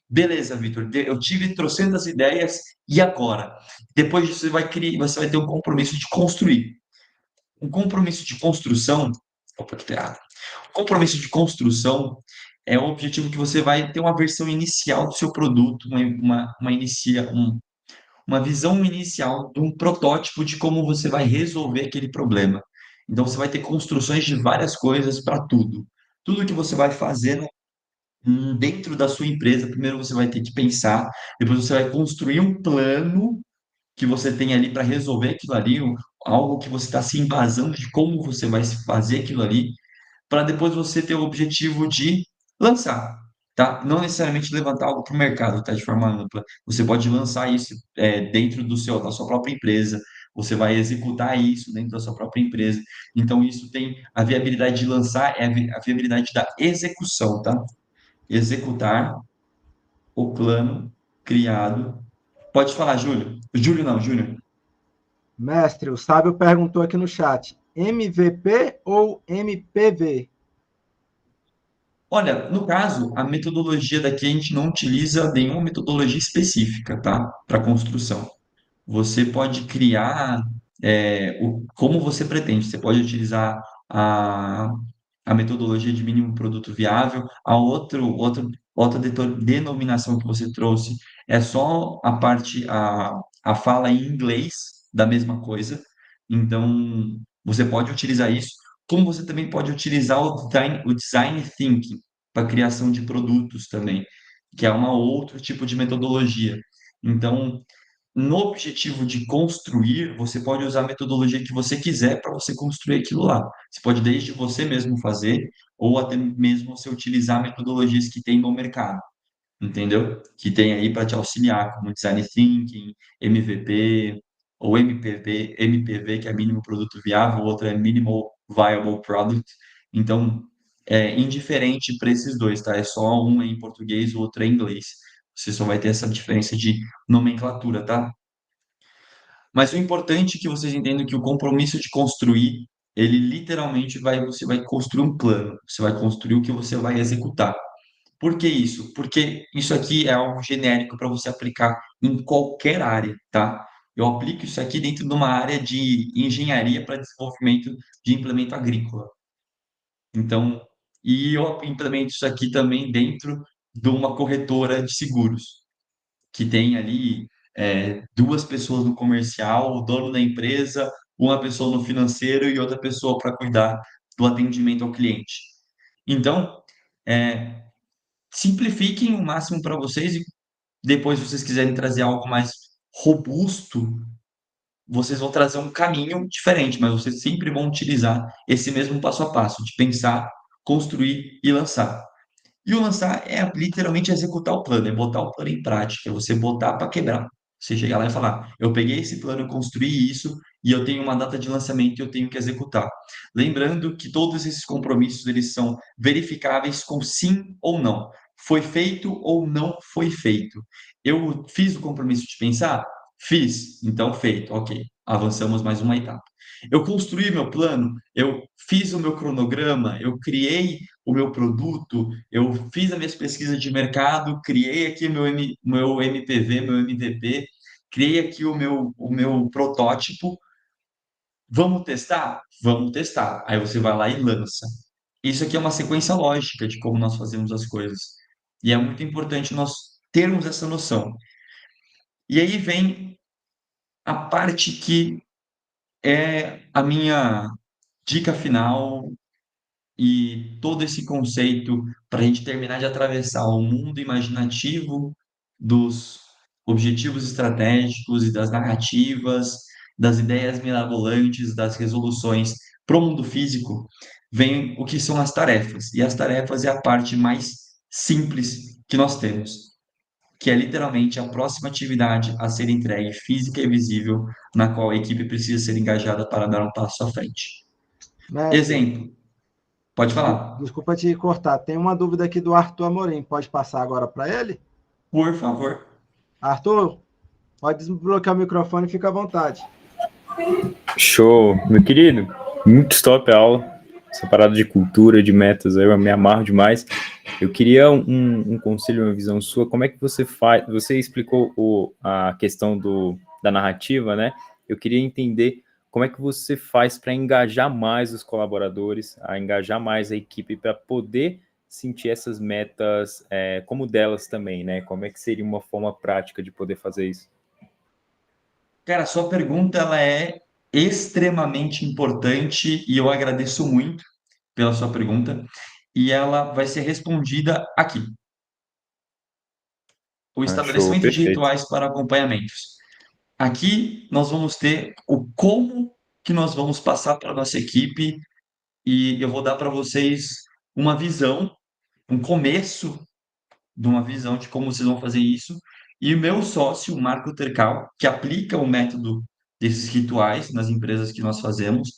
Beleza, Vitor, eu tive trocentas ideias, e agora? Depois disso você vai ter um compromisso de construir. Um compromisso de construção. Opa, que errado. Um compromisso de construção é o objetivo que você vai ter uma versão inicial do seu produto, uma visão inicial de um protótipo de como você vai resolver aquele problema. Então, você vai ter construções de várias coisas para tudo. Tudo que você vai fazer dentro da sua empresa, primeiro você vai ter que pensar, depois você vai construir um plano que você tem ali para resolver aquilo ali, algo que você está se embasando de como você vai fazer aquilo ali, para depois você ter o objetivo de lançar, tá? Não necessariamente levantar algo para o mercado, tá? De forma ampla. Você pode lançar isso dentro da sua própria empresa, você vai executar isso dentro da sua própria empresa. Então, isso tem a viabilidade de lançar, a viabilidade da execução, tá? Executar o plano criado. Pode falar, Júlio. Júlio não, Júnior. Mestre, o Sábio perguntou aqui no chat: MVP ou MPV? Olha, no caso, a metodologia daqui a gente não utiliza nenhuma metodologia específica, tá? Para construção. Você pode criar como você pretende. Você pode utilizar a, a metodologia de mínimo produto viável. Outra denominação que você trouxe é só a fala em inglês da mesma coisa. Então, você pode utilizar isso, como você também pode utilizar o design thinking para criação de produtos também, que é uma outro tipo de metodologia. Então, no objetivo de construir, você pode usar a metodologia que você quiser para você construir aquilo lá. Você pode desde você mesmo fazer, ou até mesmo você utilizar metodologias que tem no mercado, entendeu? Que tem aí para te auxiliar, como Design Thinking, MVP, ou MPV, que é Mínimo Produto Viável, o outro é Minimal Viable Product. Então, é indiferente para esses dois, tá? É só um é em português, o outro é em inglês. Você só vai ter essa diferença de nomenclatura, tá? Mas o importante é que vocês entendam que o compromisso de construir, ele literalmente você vai construir um plano, você vai construir o que você vai executar. Por que isso? Porque isso aqui é algo genérico para você aplicar em qualquer área, tá? Eu aplico isso aqui dentro de uma área de engenharia para desenvolvimento de implemento agrícola. Então, e eu implemento isso aqui também dentro de uma corretora de seguros que tem ali duas pessoas no comercial, o dono da empresa, uma pessoa no financeiro e outra pessoa para cuidar do atendimento ao cliente. Então, é, simplifiquem o máximo para vocês e depois, se vocês quiserem trazer algo mais robusto, vocês vão trazer um caminho diferente, mas vocês sempre vão utilizar esse mesmo passo a passo de pensar, construir e lançar. E o lançar é literalmente executar o plano, é botar o plano em prática, é você botar para quebrar. Você chegar lá e falar: eu peguei esse plano, eu construí isso e eu tenho uma data de lançamento e eu tenho que executar. Lembrando que todos esses compromissos eles são verificáveis com sim ou não. Foi feito ou não foi feito. Eu fiz o compromisso de pensar? Fiz, então feito, ok. Avançamos mais uma etapa. Eu construí meu plano, eu fiz o meu cronograma, eu criei o meu produto, eu fiz as minhas pesquisas de mercado, criei aqui meu MPV, meu MVP, criei aqui o meu protótipo. Vamos testar? Vamos testar. Aí você vai lá e lança. Isso aqui é uma sequência lógica de como nós fazemos as coisas. E é muito importante nós termos essa noção. E aí vem a parte que é a minha dica final e todo esse conceito para a gente terminar de atravessar o mundo imaginativo dos objetivos estratégicos e das narrativas, das ideias mirabolantes, das resoluções para o mundo físico, vem o que são as tarefas. E as tarefas é a parte mais simples que nós temos, que é literalmente a próxima atividade a ser entregue física e visível, na qual a equipe precisa ser engajada para dar um passo à frente. Mestre, Exemplo, pode falar. desculpa te cortar. Tem uma dúvida aqui do Arthur Amorim. Pode passar agora para ele? Por favor. Arthur, pode desbloquear o microfone e fica à vontade. Show, meu querido, muito top a aula, essa parada de cultura, de metas, eu me amarro demais. Eu queria um conselho, uma visão sua, como é que você faz, você explicou a questão da narrativa, né? Eu queria entender como é que você faz para engajar mais os colaboradores, a engajar mais a equipe, para poder sentir essas metas como delas também, né? Como é que seria uma forma prática de poder fazer isso? Cara, a sua pergunta ela é extremamente importante e eu agradeço muito pela sua pergunta e ela vai ser respondida aqui. O Show, estabelecimento de perfeito. rituais para acompanhamentos. Aqui nós vamos ter o como que nós vamos passar para a nossa equipe e eu vou dar para vocês uma visão, um começo de uma visão de como vocês vão fazer isso. E o meu sócio, o Marco Tercal, que aplica o método desses rituais nas empresas que nós fazemos,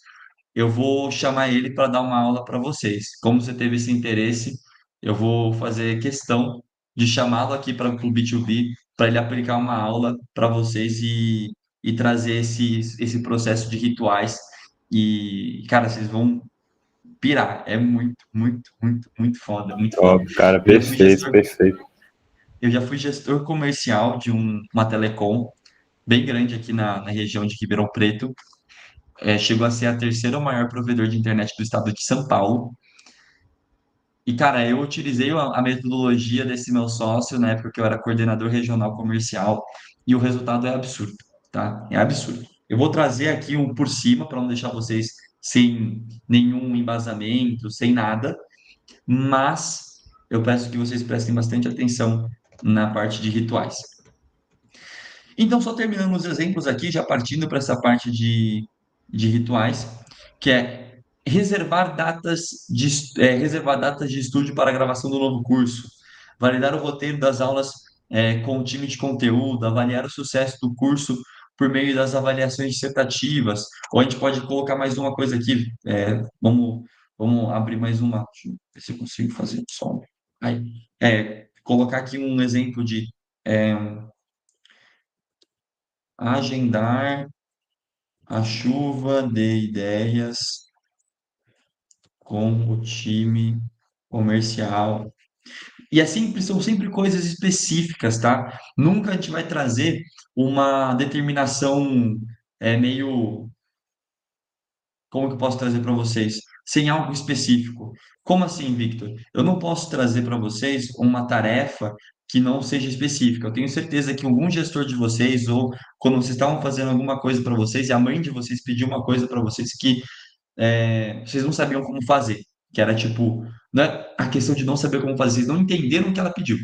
eu vou chamar ele para dar uma aula para vocês. Como você teve esse interesse, eu vou fazer questão de chamá-lo aqui para o B2B, para ele aplicar uma aula para vocês e trazer esse processo de rituais. E, cara, vocês vão pirar. É muito, muito, muito, muito foda, muito foda. Top, cara, Eu já fui perfeito, gestor, perfeito. eu já fui gestor comercial de uma telecom bem grande aqui na região de Ribeirão Preto. Chegou a ser a terceira maior provedor de internet do estado de São Paulo. E, cara, eu utilizei a metodologia desse meu sócio na época que eu era coordenador regional comercial e o resultado é absurdo, tá? É absurdo. Eu vou trazer aqui um por cima para não deixar vocês sem nenhum embasamento, sem nada, mas eu peço que vocês prestem bastante atenção na parte de rituais. Então, só terminando os exemplos aqui, já partindo para essa parte de rituais, que é reservar datas de estúdio para a gravação do novo curso, validar o roteiro das aulas com o time de conteúdo, avaliar o sucesso do curso por meio das avaliações dissertativas, ou a gente pode colocar mais uma coisa aqui, vamos abrir mais uma, deixa eu ver se eu consigo fazer o som. Aí, colocar aqui um exemplo de é, agendar a chuva de ideias com o time comercial. E são sempre coisas específicas, tá? Nunca a gente vai trazer uma determinação meio. Como que eu posso trazer para vocês? Sem algo específico. Como assim, Victor? Eu não posso trazer para vocês uma tarefa que não seja específica. Eu tenho certeza que algum gestor de vocês, ou quando vocês estavam fazendo alguma coisa para vocês, e a mãe de vocês pediu uma coisa para vocês que vocês não sabiam como fazer. Que era tipo, não é a questão de não saber como fazer, vocês não entenderam o que ela pediu.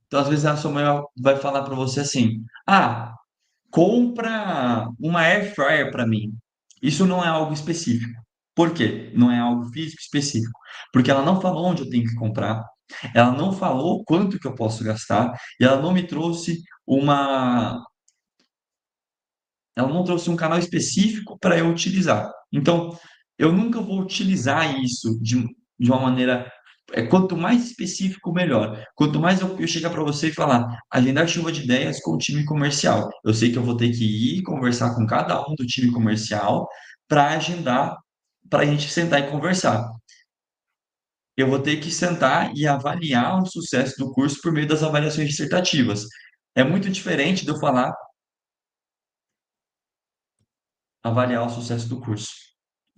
Então, às vezes, a sua mãe vai falar para você assim: ah, compra uma air fryer para mim. Isso não é algo específico. Por quê? Não é algo físico específico. Porque ela não falou onde eu tenho que comprar, ela não falou quanto que eu posso gastar, e ela não trouxe um canal específico para eu utilizar. Então, eu nunca vou utilizar isso de uma maneira. Quanto mais específico, melhor. Quanto mais eu chegar para você e falar, agendar chuva de ideias com o time comercial. Eu sei que eu vou ter que ir conversar com cada um do time comercial para agendar, para a gente sentar e conversar. Eu vou ter que sentar e avaliar o sucesso do curso por meio das avaliações dissertativas. É muito diferente de eu falar avaliar o sucesso do curso.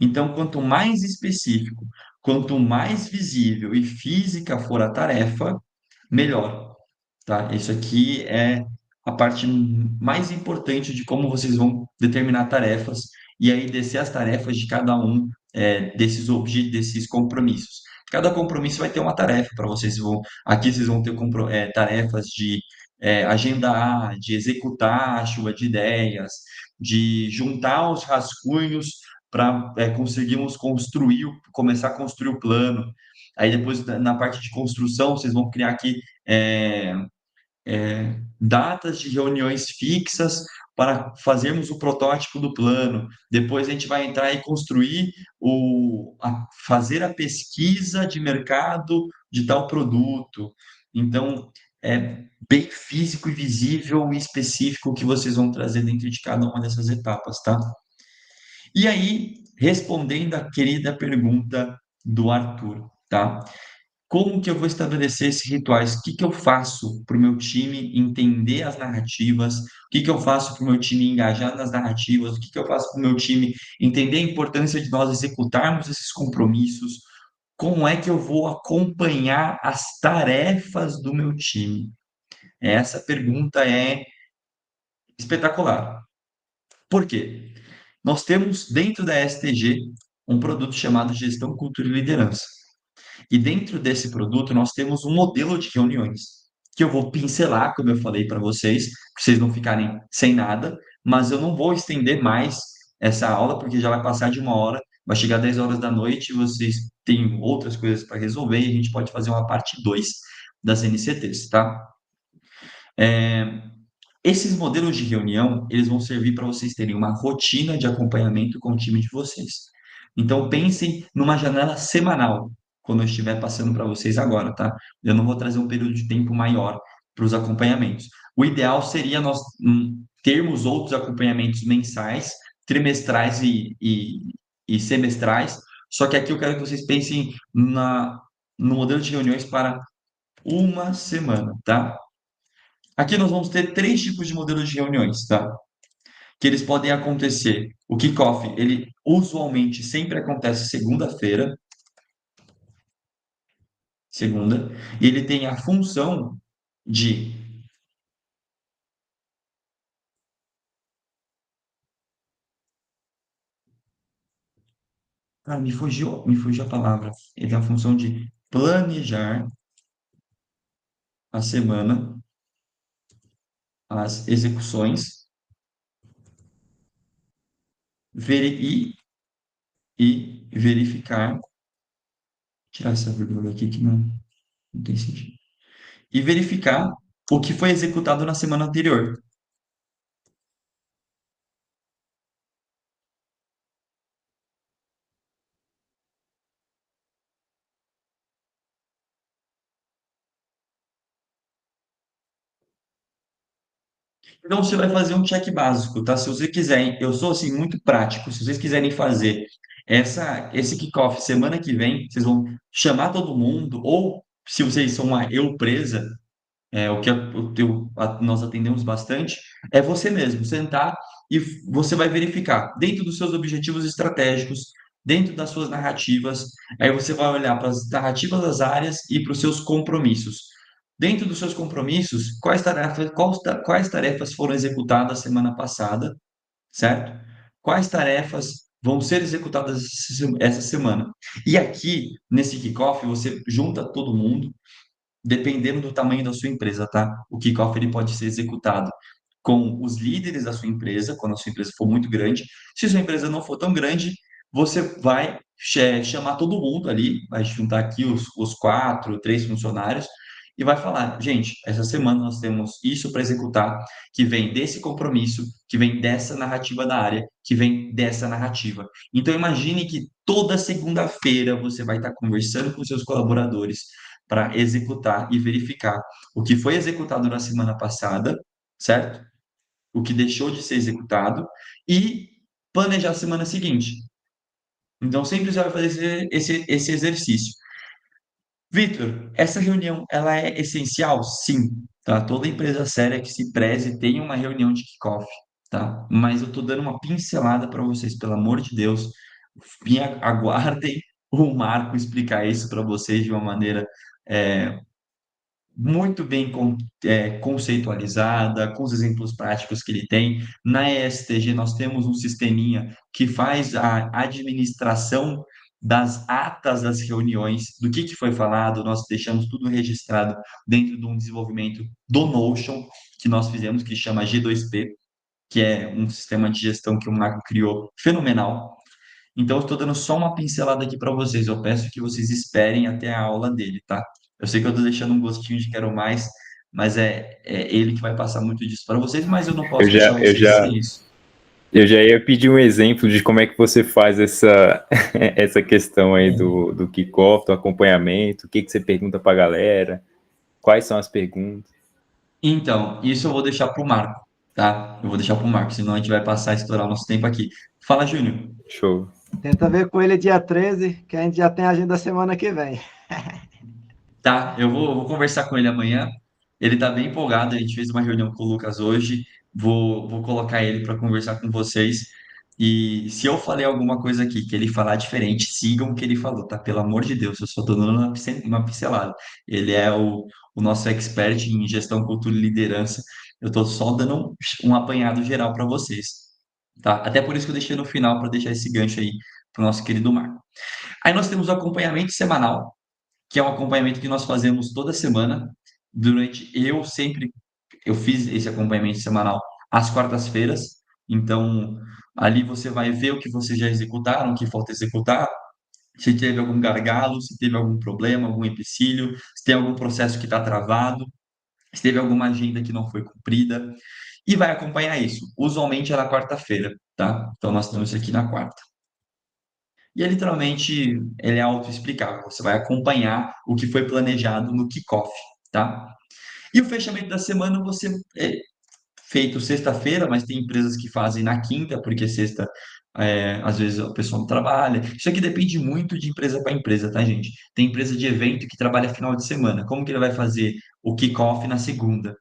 Então, quanto mais específico, quanto mais visível e física for a tarefa, melhor, tá? Isso aqui é a parte mais importante de como vocês vão determinar tarefas e aí descer as tarefas de cada um desses compromissos. Cada compromisso vai ter uma tarefa para vocês. Aqui vocês vão ter tarefas de agendar, de executar a chuva de ideias, de juntar os rascunhos para conseguirmos começar a construir o plano. Aí depois, na parte de construção, vocês vão criar aqui datas de reuniões fixas para fazermos o protótipo do plano. Depois a gente vai entrar e construir fazer a pesquisa de mercado de tal produto. Então, é bem físico e visível e específico o que vocês vão trazer dentro de cada uma dessas etapas, tá? E aí, respondendo a querida pergunta do Arthur, tá? Como que eu vou estabelecer esses rituais? O que que eu faço para o meu time entender as narrativas? O que que eu faço para o meu time engajar nas narrativas? O que que eu faço para o meu time entender a importância de nós executarmos esses compromissos? Como é que eu vou acompanhar as tarefas do meu time? Essa pergunta é espetacular. Por quê? Nós temos dentro da STG um produto chamado Gestão, Cultura e Liderança. E dentro desse produto, nós temos um modelo de reuniões, que eu vou pincelar, como eu falei para vocês não ficarem sem nada, mas eu não vou estender mais essa aula, porque já vai passar de 1 hora, vai chegar 10 horas da noite, vocês têm outras coisas para resolver e a gente pode fazer uma parte 2 das NCTs, tá? Esses modelos de reunião, eles vão servir para vocês terem uma rotina de acompanhamento com o time de vocês. Então, pensem numa janela semanal, quando eu estiver passando para vocês agora, tá? Eu não vou trazer um período de tempo maior para os acompanhamentos. O ideal seria nós termos outros acompanhamentos mensais, trimestrais e semestrais, só que aqui eu quero que vocês pensem no modelo de reuniões para uma semana, tá? Aqui nós vamos ter 3 tipos de modelos de reuniões, tá? Que eles podem acontecer. O kickoff, ele usualmente sempre acontece segunda, e ele tem a função de... Ah, me fugiu a palavra. Ele tem a função de planejar a semana, as execuções, verificar. Tirar essa vírgula aqui que não tem sentido. E verificar o que foi executado na semana anterior. Então, você vai fazer um check básico, tá? Se você quiser, eu sou assim muito prático. Se vocês quiserem fazer esse kickoff semana que vem, vocês vão chamar todo mundo, ou se vocês são uma empresa, o que nós atendemos bastante, é você mesmo sentar e você vai verificar dentro dos seus objetivos estratégicos, dentro das suas narrativas, aí você vai olhar para as narrativas das áreas e para os seus compromissos. Dentro dos seus compromissos, quais tarefas foram executadas semana passada, certo? Quais tarefas vão ser executadas essa semana? E aqui, nesse kickoff, você junta todo mundo, dependendo do tamanho da sua empresa, tá? O kickoff ele pode ser executado com os líderes da sua empresa, quando a sua empresa for muito grande. Se sua empresa não for tão grande, você vai chamar todo mundo ali, vai juntar aqui os 4, 3 funcionários e vai falar, gente, essa semana nós temos isso para executar, que vem desse compromisso, que vem dessa narrativa da área, que vem dessa narrativa. Então imagine que toda segunda-feira você vai estar conversando com seus colaboradores para executar e verificar o que foi executado na semana passada, certo? O que deixou de ser executado e planejar a semana seguinte. Então, sempre você vai fazer esse exercício. Vitor, essa reunião, ela é essencial? Sim, tá? Toda empresa séria que se preze tem uma reunião de kickoff, tá? Mas eu estou dando uma pincelada para vocês, pelo amor de Deus. Aguardem o Marco explicar isso para vocês de uma maneira muito bem conceitualizada, com os exemplos práticos que ele tem. Na ESTG, nós temos um sisteminha que faz a administração das atas das reuniões, do que foi falado, nós deixamos tudo registrado dentro de um desenvolvimento do Notion, que nós fizemos, que chama G2P, que é um sistema de gestão que o Marco criou fenomenal. Então, eu estou dando só uma pincelada aqui para vocês. Eu peço que vocês esperem até a aula dele, tá? Eu sei que eu estou deixando um gostinho de quero mais, mas é ele que vai passar muito disso para vocês, mas eu não posso deixar vocês sem isso. Eu já ia pedir um exemplo de como é que você faz essa questão aí do kickoff, do acompanhamento, o que você pergunta para a galera, quais são as perguntas. Então, isso eu vou deixar para o Marco, tá? Eu vou deixar para o Marco, senão a gente vai passar a estourar o nosso tempo aqui. Fala, Júnior. Show. Tenta ver com ele dia 13, que a gente já tem a agenda semana que vem. Tá, eu vou conversar com ele amanhã. Ele tá bem empolgado, a gente fez uma reunião com o Lucas hoje. Vou colocar ele para conversar com vocês. E se eu falei alguma coisa aqui que ele falar diferente, sigam o que ele falou, tá? Pelo amor de Deus, eu só tô dando uma pincelada. Ele é o nosso expert em gestão, cultura e liderança. Eu tô só dando um apanhado geral para vocês, tá? Até por isso que eu deixei no final para deixar esse gancho aí pro nosso querido Marco. Aí nós temos o acompanhamento semanal, que é um acompanhamento que nós fazemos toda semana. Eu fiz esse acompanhamento semanal às quartas-feiras, Então, ali você vai ver o que vocês já executaram, o que falta executar, se teve algum gargalo, se teve algum problema, algum empecilho, se tem algum processo que está travado, se teve alguma agenda que não foi cumprida, e vai acompanhar isso. Usualmente é na quarta-feira, tá? Então, nós estamos aqui na quarta. E é literalmente, ele é autoexplicável. Você vai acompanhar o que foi planejado no kickoff, tá? E o fechamento da semana você é feito sexta-feira, mas tem empresas que fazem na quinta, porque sexta, às vezes a pessoa não trabalha. Isso aqui depende muito de empresa para empresa, tá, gente? Tem empresa de evento que trabalha final de semana. Como que ele vai fazer o kickoff na segunda?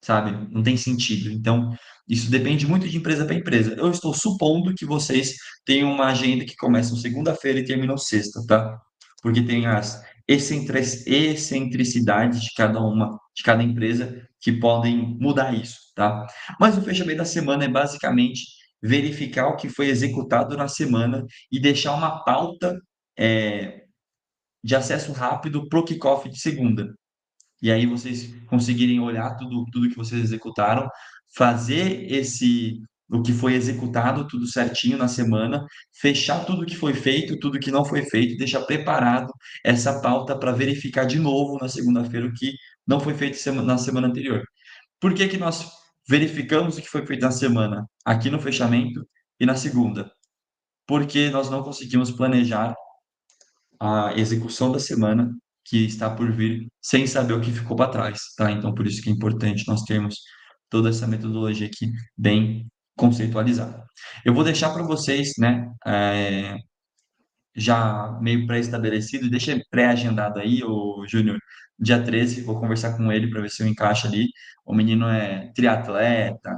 Sabe? Não tem sentido. Então, isso depende muito de empresa para empresa. Eu estou supondo que vocês tenham uma agenda que começa segunda-feira e termina sexta, tá? Porque tem as excentricidades de cada uma, de cada empresa, que podem mudar isso, tá? Mas o fechamento da semana é basicamente verificar o que foi executado na semana e deixar uma pauta de acesso rápido para o kickoff de segunda. E aí vocês conseguirem olhar tudo que vocês executaram, fazer o que foi executado tudo certinho na semana, fechar tudo que foi feito, tudo que não foi feito, deixar preparado essa pauta para verificar de novo na segunda-feira o que não foi feito na semana anterior. Por que que nós verificamos o que foi feito na semana aqui no fechamento e na segunda? Porque nós não conseguimos planejar a execução da semana que está por vir sem saber o que ficou para trás, tá? Então, por isso que é importante nós termos toda essa metodologia aqui bem conceitualizada. Eu vou deixar para vocês, né, já meio pré-estabelecido, deixa pré-agendado aí, o Júnior, dia 13, vou conversar com ele para ver se eu encaixo ali. O menino é triatleta,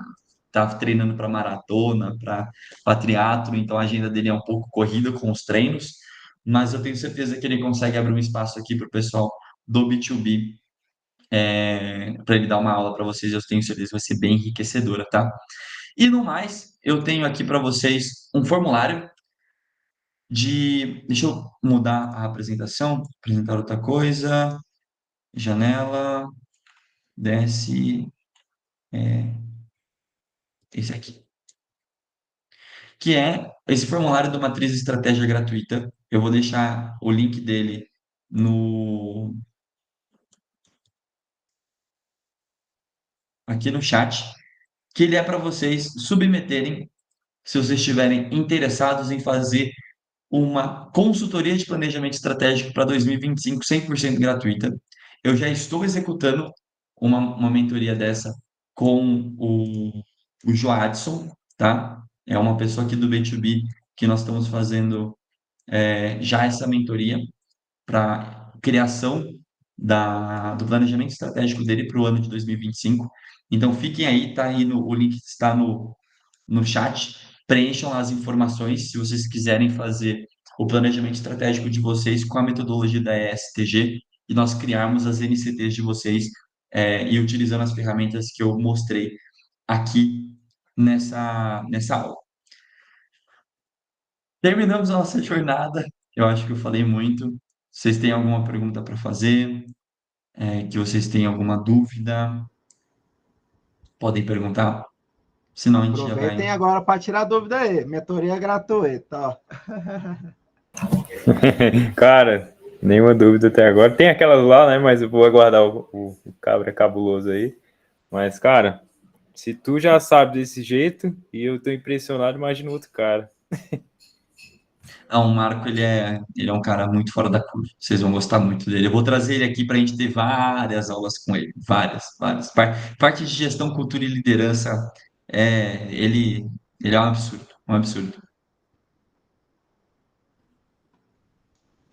tá treinando para maratona, para triatlo, então a agenda dele é um pouco corrida com os treinos, mas eu tenho certeza que ele consegue abrir um espaço aqui para o pessoal do B2B, para ele dar uma aula para vocês. Eu tenho certeza que vai ser bem enriquecedora, tá? E no mais, eu tenho aqui para vocês um formulário de. Deixa eu mudar a apresentação, apresentar outra coisa. Janela, desce, esse aqui. Que é esse formulário do Matriz Estratégia Gratuita. Eu vou deixar o link dele no aqui no chat, que ele é para vocês submeterem, se vocês estiverem interessados em fazer uma consultoria de planejamento estratégico para 2025 100% gratuita. Eu já estou executando uma mentoria dessa com o Joadson, tá? É uma pessoa aqui do B2B que nós estamos fazendo já essa mentoria para criação do planejamento estratégico dele para o ano de 2025. Então, fiquem aí, tá aí o link está no chat, preencham as informações se vocês quiserem fazer o planejamento estratégico de vocês com a metodologia da ESTG e nós criarmos as NCTs de vocês e utilizando as ferramentas que eu mostrei aqui nessa aula. Terminamos a nossa jornada. Eu acho que eu falei muito. Vocês têm alguma pergunta para fazer? Que vocês têm alguma dúvida? Podem perguntar. Senão a gente já Aproveitem vai. agora para tirar dúvida aí. Mentoria gratuita, ó. Cara, nenhuma dúvida até agora. Tem aquelas lá, né? Mas eu vou aguardar o cabra cabuloso aí. Mas, cara, se tu já sabe desse jeito e eu tô impressionado, imagina o outro cara. Não, o Marco, ele é um cara muito fora da curva. Vocês vão gostar muito dele. Eu vou trazer ele aqui para a gente ter várias aulas com ele. Várias, várias. Parte de gestão, cultura e liderança, ele é um absurdo. Um absurdo.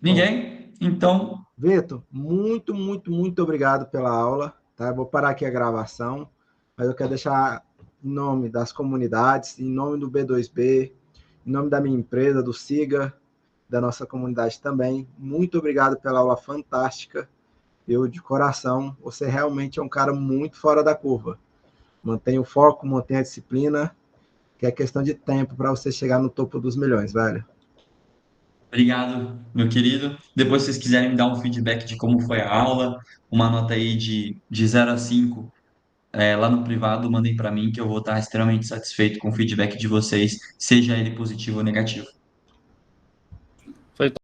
Bom, Ninguém? Então, Vitor, muito, muito, muito obrigado pela aula. Tá? Eu vou parar aqui a gravação, mas eu quero deixar em nome das comunidades, em nome do B2B, em nome da minha empresa, do SIGA, da nossa comunidade também. Muito obrigado pela aula fantástica. Eu, de coração, você realmente é um cara muito fora da curva. Mantenha o foco, mantenha a disciplina, que é questão de tempo para você chegar no topo dos milhões, velho. obrigado, meu querido. Depois, se vocês quiserem me dar um feedback de como foi a aula, uma nota aí de 0 a 5, lá no privado, mandem para mim que eu vou estar extremamente satisfeito com o feedback de vocês, seja ele positivo ou negativo. Foi